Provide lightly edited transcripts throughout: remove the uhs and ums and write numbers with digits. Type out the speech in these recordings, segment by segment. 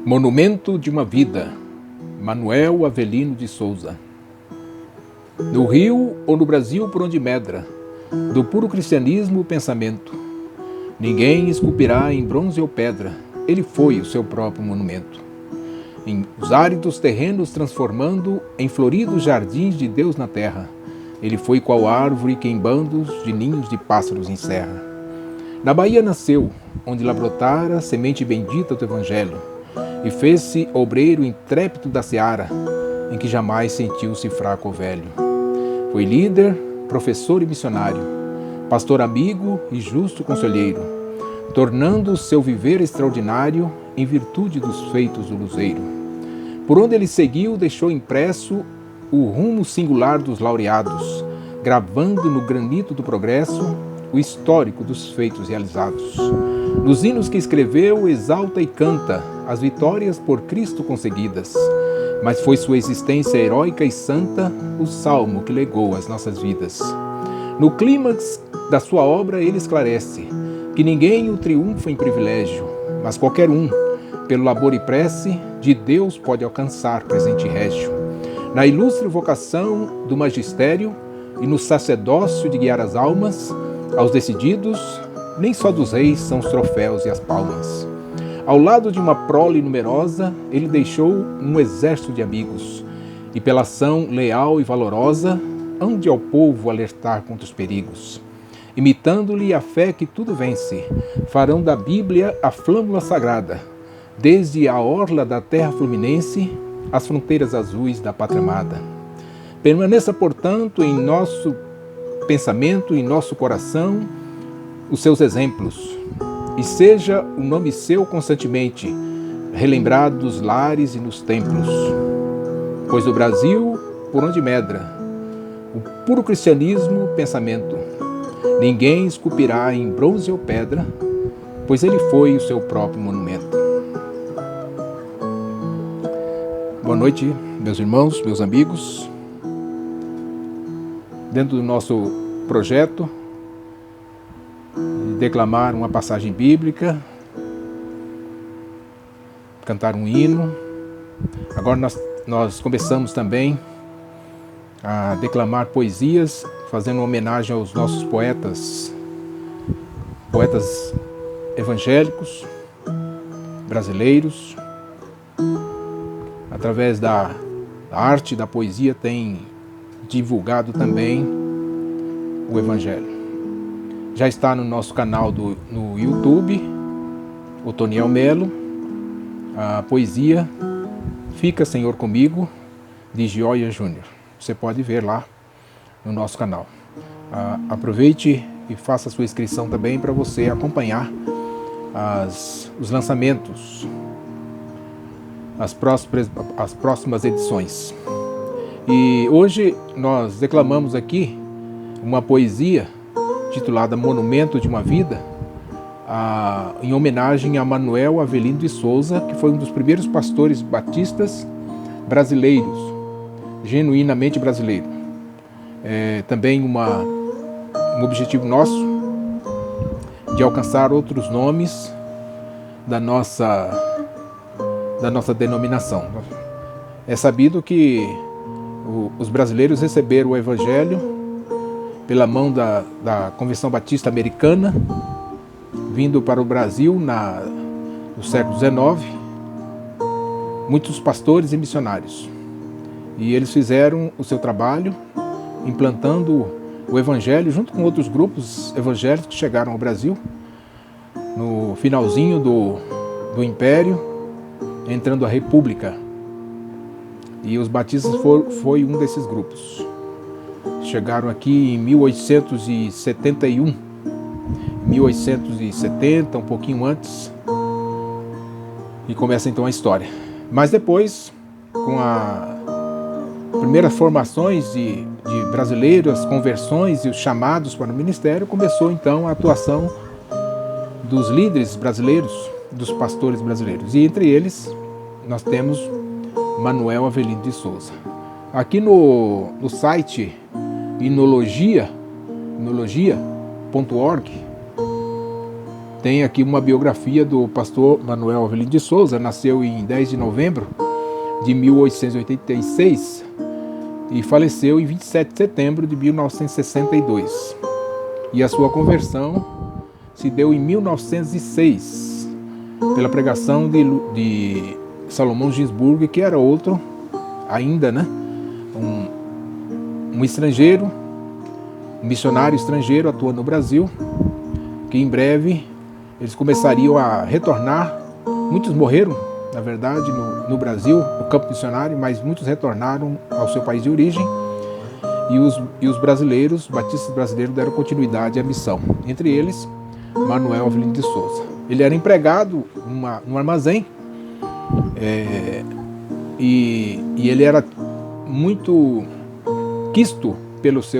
Monumento de uma vida, Manuel Avelino de Souza. No Rio ou no Brasil por onde medra, do puro cristianismo o pensamento, ninguém esculpirá em bronze ou pedra, ele foi o seu próprio monumento. Em os áridos terrenos transformando em floridos jardins de Deus na terra, ele foi qual árvore que em bandos de ninhos de pássaros encerra. Na Bahia nasceu, onde lá brotara semente bendita do Evangelho, e fez-se obreiro intrépido da seara, em que jamais sentiu-se fraco ou velho. Foi líder, professor e missionário, pastor amigo e justo conselheiro, tornando seu viver extraordinário em virtude dos feitos do luzeiro. Por onde ele seguiu, deixou impresso o rumo singular dos laureados, gravando no granito do progresso o histórico dos feitos realizados. Nos hinos que escreveu, exalta e canta as vitórias por Cristo conseguidas, mas foi sua existência heróica e santa o salmo que legou às nossas vidas. No clímax da sua obra ele esclarece que ninguém o triunfa em privilégio, mas qualquer um, pelo labor e prece, de Deus pode alcançar presente régio. Na ilustre vocação do magistério e no sacerdócio de guiar as almas, aos decididos, nem só dos reis são os troféus e as palmas. Ao lado de uma prole numerosa, ele deixou um exército de amigos, e pela ação leal e valorosa, hão de ao povo alertar contra os perigos. Imitando-lhe a fé que tudo vence, farão da Bíblia a flâmula sagrada, desde a orla da terra fluminense, às fronteiras azuis da pátria amada. Permaneça, portanto, em nosso pensamento, em nosso coração, os seus exemplos, e seja o nome seu constantemente relembrado nos lares e nos templos. Pois o Brasil, por onde medra, o puro cristianismo, pensamento, ninguém esculpirá em bronze ou pedra, pois ele foi o seu próprio monumento. Boa noite, meus irmãos, meus amigos. Dentro do nosso projeto de declamar uma passagem bíblica, cantar um hino. Agora nós começamos também a declamar poesias, fazendo uma homenagem aos nossos poetas evangélicos, brasileiros. Através da arte, da poesia, tem divulgado também o Evangelho. Já está no nosso canal no YouTube, Otoniel Melo, a poesia Fica, Senhor, Comigo, de Gioia Júnior. Você pode ver lá no nosso canal. Aproveite e faça a sua inscrição também para você acompanhar os lançamentos, as próximas edições. E hoje nós declamamos aqui uma poesia titulada Monumento de uma Vida, em homenagem a Manuel Avelino de Souza, que foi um dos primeiros pastores batistas brasileiros, genuinamente brasileiro. Também um objetivo nosso de alcançar outros nomes da nossa denominação. É sabido que os brasileiros receberam o Evangelho pela mão da Convenção Batista Americana, vindo para o Brasil no século XIX, muitos pastores e missionários. E eles fizeram o seu trabalho, implantando o Evangelho junto com outros grupos evangélicos que chegaram ao Brasil no finalzinho do Império, entrando a República. E os batistas foi um desses grupos. Chegaram aqui em 1871, 1870, um pouquinho antes, e começa então a história. Mas depois, com as primeiras formações de brasileiros, as conversões e os chamados para o ministério, começou então a atuação dos líderes brasileiros, dos pastores brasileiros. E entre eles, nós temos Manuel Avelino de Souza. Aqui no site inologia.org, tem aqui uma biografia do pastor Manuel Avelino de Souza. Nasceu em 10 de novembro de 1886 e faleceu em 27 de setembro de 1962. E a sua conversão se deu em 1906, pela pregação de Salomão Ginzburg, que era outro, ainda, né? Um estrangeiro, um missionário estrangeiro atuando no Brasil, que em breve eles começariam a retornar. Muitos morreram, na verdade, no Brasil, no campo missionário, mas muitos retornaram ao seu país de origem, e os brasileiros, batistas brasileiros, deram continuidade à missão. Entre eles, Manuel Avelino de Souza. Ele era empregado num armazém, e ele era muito quisto pelos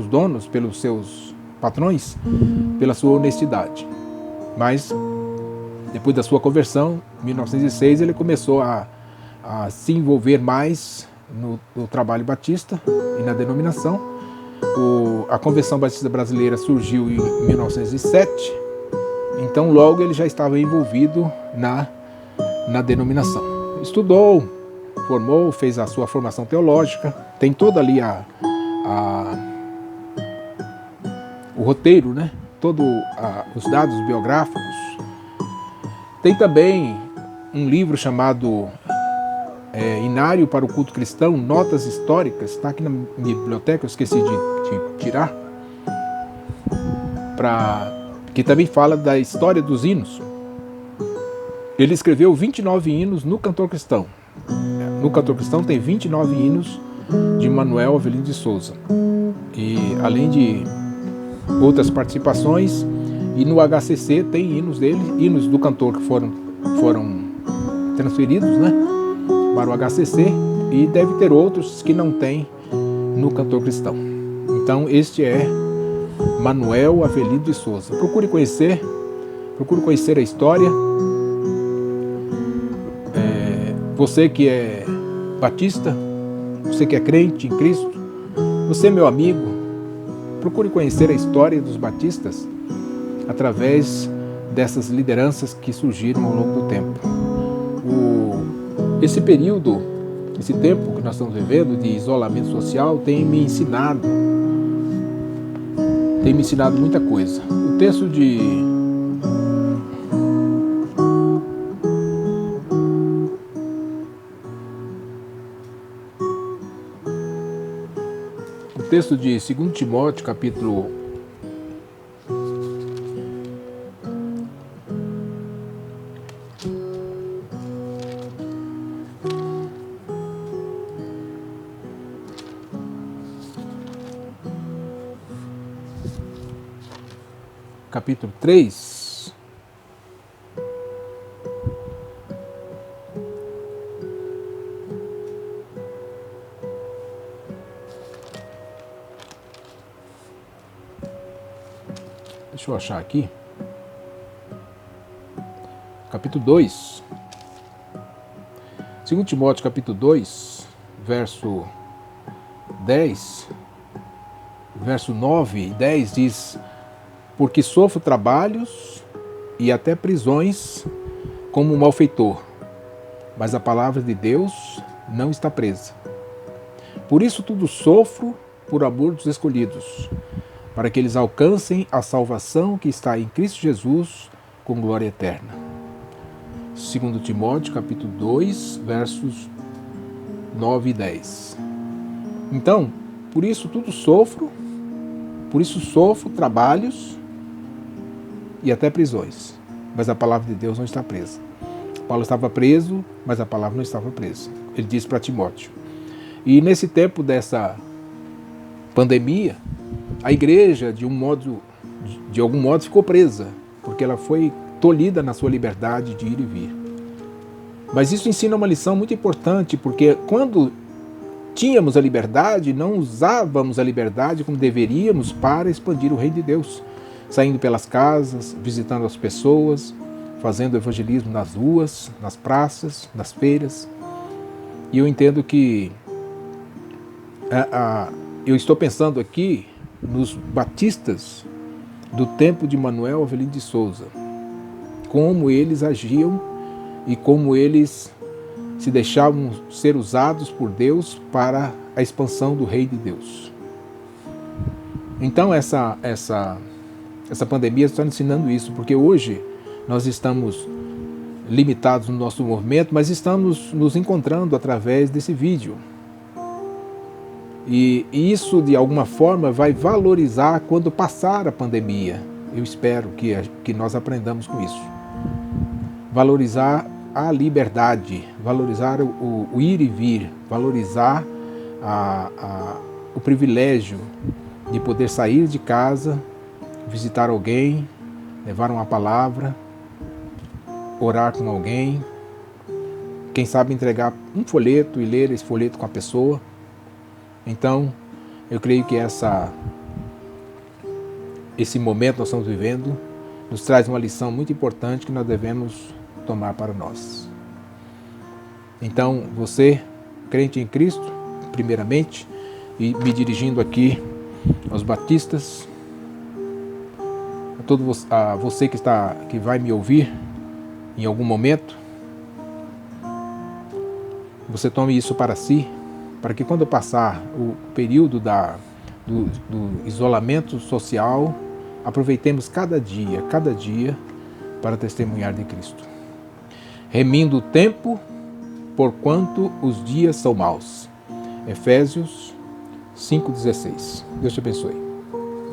donos, pelos seus patrões, pela sua honestidade. Mas, depois da sua conversão, em 1906, ele começou a se envolver mais no trabalho batista e na denominação. A Convenção Batista Brasileira surgiu em 1907, então logo ele já estava envolvido na denominação. Estudou, formou, fez a sua formação teológica, tem todo ali o roteiro, né? Todos os dados biográficos. Tem também um livro chamado Inário para o Culto Cristão, Notas Históricas, está aqui na minha biblioteca, eu esqueci de tirar, que também fala da história dos hinos. Ele escreveu 29 hinos no Cantor Cristão. No Cantor Cristão tem 29 hinos de Manuel Avelino de Souza. E além de outras participações, e no HCC tem hinos dele, hinos do cantor que foram transferidos, né, para o HCC, e deve ter outros que não tem no Cantor Cristão. Então este é Manuel Avelino de Souza. Procure conhecer a história. Você que é batista, você que é crente em Cristo, você, meu amigo, procure conhecer a história dos batistas através dessas lideranças que surgiram ao longo do tempo. Esse tempo que nós estamos vivendo de isolamento social tem me ensinado muita coisa. O texto de 2 Timóteo, capítulo 3, deixa eu achar aqui, capítulo 2, 2 Timóteo capítulo 2, verso 10, verso 9 e 10 diz: porque sofro trabalhos e até prisões como um malfeitor, mas a palavra de Deus não está presa. Por isso tudo sofro por amor dos escolhidos, para que eles alcancem a salvação que está em Cristo Jesus com glória eterna. 2 Timóteo capítulo 2, versos 9 e 10. Então, por isso sofro trabalhos e até prisões, mas a palavra de Deus não está presa. Paulo estava preso, mas a palavra não estava presa. Ele disse para Timóteo. E nesse tempo dessa pandemia, a igreja, de algum modo, ficou presa, porque ela foi tolhida na sua liberdade de ir e vir. Mas isso ensina uma lição muito importante, porque quando tínhamos a liberdade, não usávamos a liberdade como deveríamos para expandir o reino de Deus, saindo pelas casas, visitando as pessoas, fazendo evangelismo nas ruas, nas praças, nas feiras. E eu entendo que eu estou pensando aqui nos batistas do tempo de Manuel Avelino de Souza, como eles agiam e como eles se deixavam ser usados por Deus para a expansão do reino de Deus. Então essa pandemia está ensinando isso, porque hoje nós estamos limitados no nosso movimento, mas estamos nos encontrando através desse vídeo. E isso, de alguma forma, vai valorizar quando passar a pandemia. Eu espero que nós aprendamos com isso. Valorizar a liberdade, valorizar o ir e vir, valorizar o privilégio de poder sair de casa, visitar alguém, levar uma palavra, orar com alguém, quem sabe entregar um folheto e ler esse folheto com a pessoa. Então, eu creio que esse momento que nós estamos vivendo nos traz uma lição muito importante que nós devemos tomar para nós. Então, você, crente em Cristo, primeiramente, e me dirigindo aqui aos batistas, a você que vai me ouvir em algum momento, você tome isso para si, para que quando passar o período do isolamento social, aproveitemos cada dia para testemunhar de Cristo. Remindo o tempo, porquanto os dias são maus. Efésios 5,16. Deus te abençoe.